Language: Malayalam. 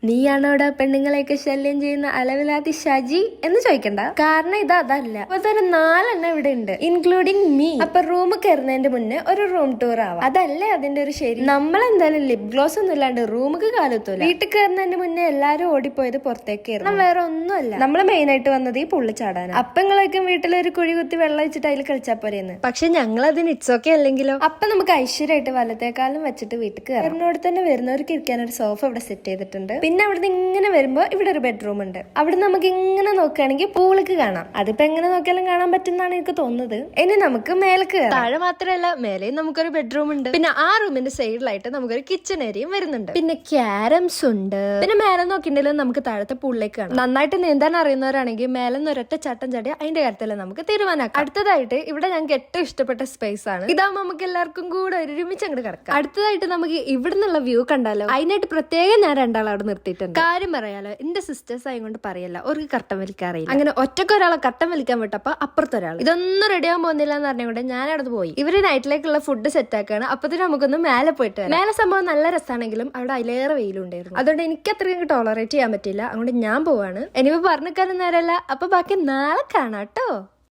നീയാണോടാ പെണ്ണുങ്ങളെയൊക്കെ ശല്യം ചെയ്യുന്ന അലവിലാതി ഷജി എന്ന് ചോദിക്കണ്ട, കാരണം അതല്ല. അതൊരു 4 ഇവിടെ ഉണ്ട്, ഇൻക്ലൂഡിങ് മീ. അപ്പൊ റൂം കയറുന്നതിന്റെ മുന്നേ ഒരു റൂം ടൂർ ആവാം, അതല്ലേ അതിന്റെ ഒരു ശരി. നമ്മളെന്തായാലും ലിപ് ഗ്ലോസ് ഒന്നും ഇല്ലാണ്ട് റൂമുക്ക് കാലത്തൂല. വീട്ടിൽ കയറുന്നതിന്റെ മുന്നേ എല്ലാരും ഓടിപ്പോയത് പുറത്തേക്ക് കയറണം, വേറെ ഒന്നുമല്ല. നമ്മള് മെയിൻ ആയിട്ട് വന്നത് ഈ പുള്ളി ചാടാൻ. അപ്പങ്ങളൊക്കെ വീട്ടിലൊരു കുഴി കുത്തി വെള്ളം വെച്ചിട്ട് അതിൽ കളിച്ചാ പോരെന്ന്. പക്ഷെ ഞങ്ങൾ അതിന് ഇറ്റ്സ് ഓക്കെ അല്ലെങ്കിലോ. അപ്പൊ നമുക്ക് ഐശ്വര്യമായിട്ട് വലത്തേക്കാലം വെച്ചിട്ട് വീട്ടിൽ കയറുന്നോട് തന്നെ വരുന്നവർക്ക് ഇരിക്കാൻ ഒരു സോഫ ഇവിടെ സെറ്റ് ചെയ്തിട്ടുണ്ട്. പിന്നെ അവിടുന്ന് ഇങ്ങനെ വരുമ്പോ ഇവിടെ ഒരു ബെഡ്റൂം ഉണ്ട്. അവിടെ നമുക്ക് ഇങ്ങനെ നോക്കുകയാണെങ്കിൽ പൂളിക്ക് കാണാം. അതിപ്പോ എങ്ങനെ നോക്കിയാലും കാണാൻ പറ്റുന്നതാണ് എനിക്ക് തോന്നുന്നത്. ഇനി നമുക്ക് മേലേക്ക് താഴെ മാത്രമല്ല, മേലെയും നമുക്കൊരു ബെഡ്റൂം ഉണ്ട്. പിന്നെ ആ റൂമിന്റെ സൈഡിലായിട്ട് നമുക്കൊരു കിച്ചൺ ഏരിയയും വരുന്നുണ്ട്. പിന്നെ ക്യാരംസ് ഉണ്ട്. പിന്നെ മേലെ നോക്കിണ്ടെങ്കിലും നമുക്ക് താഴത്തെ പൂളിലേക്ക് കാണാം. നന്നായിട്ട് നീന്താൻ അറിയുന്നവരാണെങ്കിൽ മേലെ നിന്ന് ഒരൊറ്റ ചട്ടം ചാടി അതിന്റെ കാര്യത്തില് നമുക്ക് തീരുമാനമാക്കാം. അടുത്തതായിട്ട് ഇവിടെ ഞങ്ങൾക്ക് ഏറ്റവും ഇഷ്ടപ്പെട്ട സ്പേസ് ആണ്. ഇതാവുമ്പോ നമുക്ക് എല്ലാവർക്കും കൂടെ ഒരുമിച്ച് അങ്ങോട്ട് കിടക്കാം. അടുത്തതായിട്ട് നമുക്ക് ഇവിടെ നിന്നുള്ള വ്യൂ കണ്ടാലോ. അതിനായിട്ട് പ്രത്യേകം ഞാൻ രണ്ടാൾ അവിടെ നിർത്തിയിട്ടുണ്ട്. കാര്യം പറയാലോ, എന്റെ സിസ്റ്റേഴ്സ് ആയതുകൊണ്ട് പറയല്ല, ഒരു കട്ടൻ വലിക്കാറില്ല. അങ്ങനെ ഒറ്റക്ക് ഒരാളെ കട്ടൻ വലിക്കാൻ വിട്ടപ്പോ അപ്പുറത്തൊരാൾ ഇതൊന്നും റെഡി ആവാൻ പോകുന്നില്ല എന്ന് പറഞ്ഞുകൊണ്ട് ഞാൻ അവിടെ പോയി. ഇവര് നൈറ്റിലേക്കുള്ള ഫുഡ് സെറ്റ് ആക്കാണ്. അപ്പത്തിന് നമുക്കൊന്ന് മേലെ പോയിട്ട് വരാം. മേലെ സംഭവം നല്ല രസമാണെങ്കിലും അവിടെ അതിലേറെ വെയിലുണ്ടായിരുന്നു. അതുകൊണ്ട് എനിക്ക് അത്രയും ടോളറേറ്റ് ചെയ്യാൻ പറ്റില്ല. അതുകൊണ്ട് ഞാൻ പോവാണ്. എനിവ പറഞ്ഞിക്കാനും നേരമല്ല. അപ്പൊ ബാക്കി നാളെ കാണാട്ടോ.